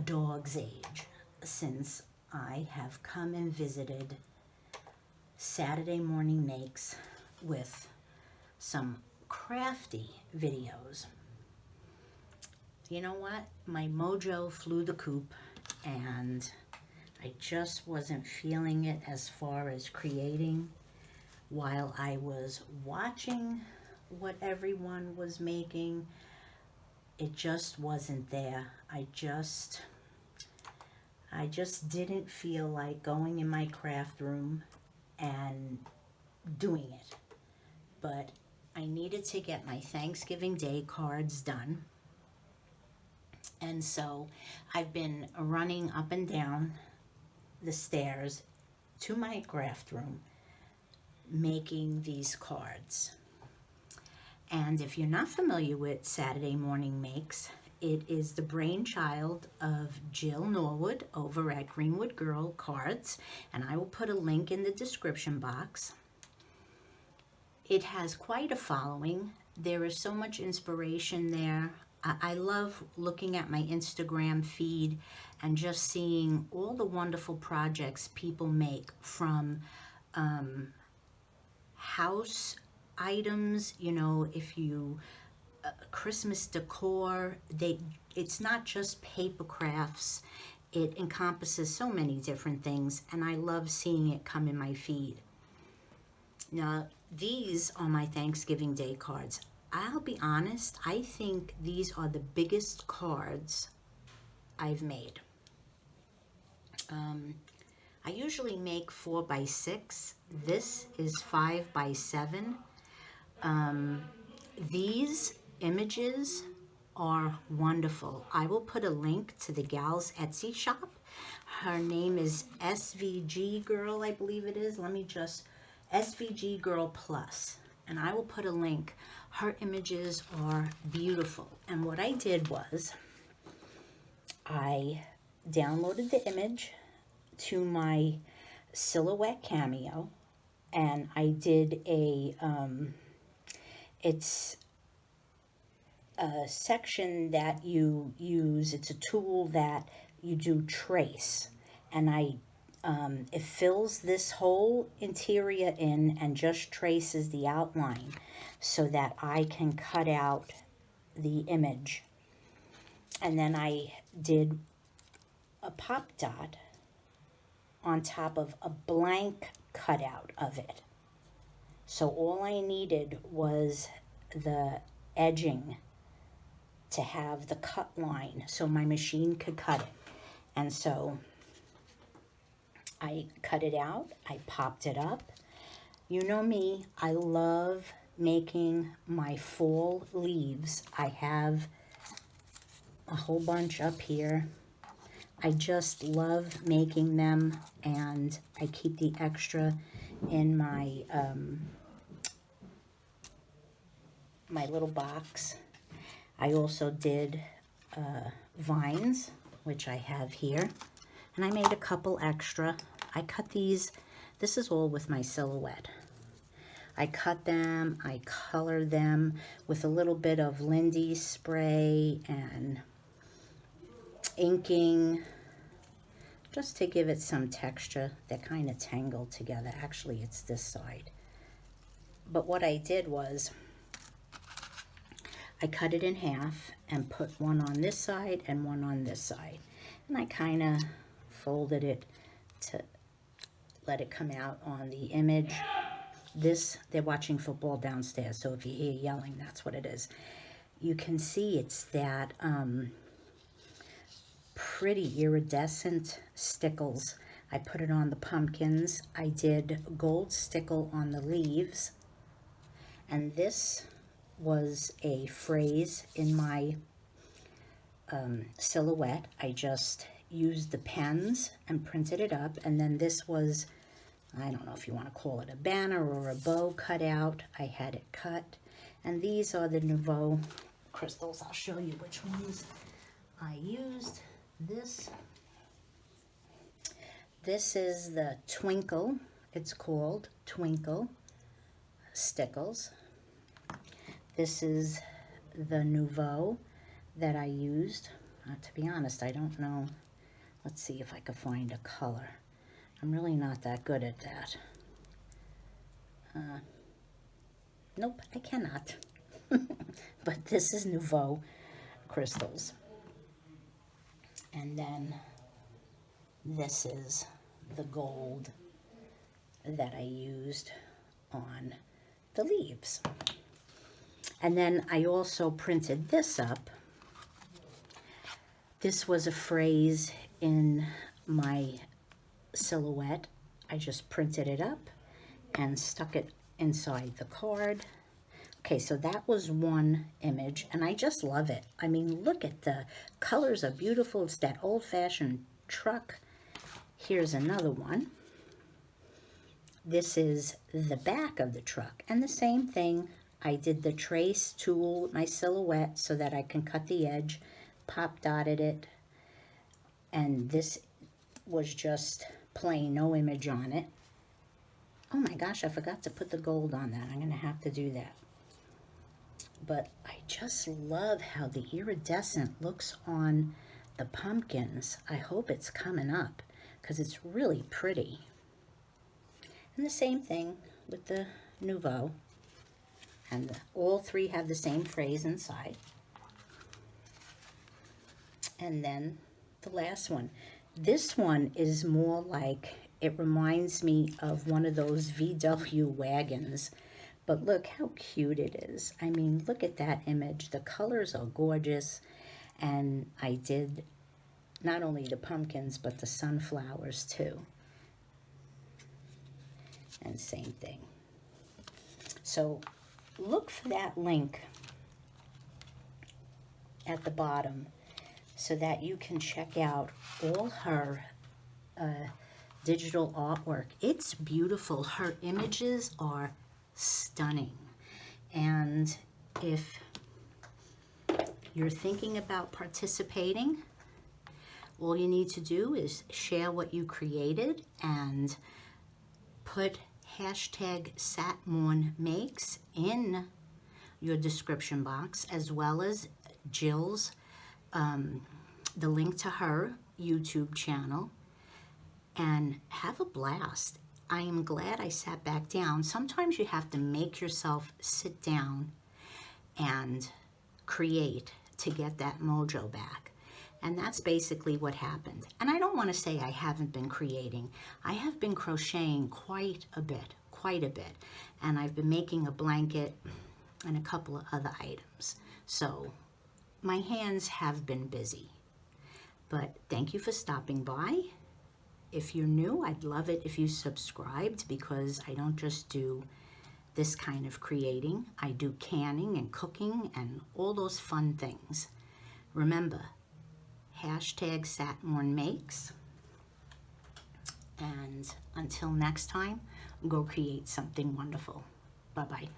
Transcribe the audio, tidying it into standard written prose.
dog's age since I have come and visited Saturday Morning Makes with some crafty videos. You know what? My mojo flew the coop and I just wasn't feeling it as far as creating while I was watching what everyone was making. It just wasn't there. I just didn't feel like going in my craft room and doing it. But I needed to get my Thanksgiving Day cards done. And so I've been running up and down the stairs to my craft room making these cards. And if you're not familiar with Saturday Morning Makes, it is the brainchild of Jill Norwood over at Greenwood Girl Cards, and I will put a link in the description box. It has quite a following. There is so much inspiration there. I love looking at my Instagram feed and just seeing all the wonderful projects people make, from house items, you know, if you Christmas decor. It's not just paper crafts. It encompasses so many different things, and I love seeing it come in my feed. Now, these are my Thanksgiving Day cards. I'll be honest, I think these are the biggest cards I've made. I usually make 4 by 6. This is 5 by 7. These images are wonderful. I will put a link to the gal's Etsy shop. Her name is SVG Girl, I believe it is. SVG Girl Plus. And I will put a link. Her images are beautiful. And what I did was I downloaded the image to my Silhouette Cameo, and I did it's a section that you use. It's a tool that you do trace, and it fills this whole interior in and just traces the outline so that I can cut out the image. And then I did a pop dot on top of a blank cutout of it. So all I needed was the edging to have the cut line so my machine could cut it. And so I cut it out, I popped it up. You know me, I love making my fall leaves. I have a whole bunch up here. I just love making them, and I keep the extra in my my little box. I also did vines, which I have here, and I made a couple extra. I cut these. This is all with my Silhouette. I cut them, I color them with a little bit of Lindy spray and inking, just to give it some texture. They're kind of tangled together. Actually, it's this side. But what I did was I cut it in half and put one on this side and one on this side. And I kind of folded it to let it come out on the image. They're watching football downstairs, so if you hear yelling, that's what it is. You can see it's that pretty iridescent stickles. I put it on the pumpkins. I did gold stickle on the leaves. And this was a phrase in my Silhouette. I just used the pens and printed it up. And then this was, I don't know if you want to call it a banner or a bow cut out. I had it cut. And these are the Nouveau crystals. I'll show you which ones I used. This is the Twinkle. It's called Twinkle Stickles. This is the Nouveau that I used. To be honest, I don't know. Let's see if I can find a color. I'm really not that good at that. Nope, I cannot. But this is Nouveau crystals. And then this is the gold that I used on the leaves. And then I also printed this up. This was a phrase in my silhouette. I just printed it up and stuck it inside the card. Okay, so that was one image, and I just love it. I mean, look at the colors are beautiful. It's that old-fashioned truck. Here's another one. This is the back of the truck, and the same thing. I did the trace tool with my silhouette so that I can cut the edge, pop dotted it, and this was just plain, no image on it. Oh my gosh, I forgot to put the gold on that. I'm gonna have to do that. But I just love how the iridescent looks on the pumpkins. I hope it's coming up because it's really pretty. And the same thing with the Nouveau. And all three have the same phrase inside. And then the last one. This one is more like, it reminds me of one of those VW wagons. But look how cute it is. I mean, look at that image. The colors are gorgeous. And I did not only the pumpkins, but the sunflowers too. And same thing. So look for that link at the bottom so that you can check out all her digital artwork. It's beautiful. Her images are stunning. And if you're thinking about participating, all you need to do is share what you created and put hashtag #SatMornMakes in your description box, as well as Jill's, the link to her YouTube channel, and have a blast. I am glad I sat back down. Sometimes you have to make yourself sit down and create to get that mojo back. And that's basically what happened. And I don't want to say I haven't been creating. I have been crocheting quite a bit. And I've been making a blanket and a couple of other items. So my hands have been busy. But thank you for stopping by. If you're new, I'd love it if you subscribed, because I don't just do this kind of creating. I do canning and cooking and all those fun things. Remember, hashtag #SatMornMakes. And until next time, go create something wonderful. Bye-bye.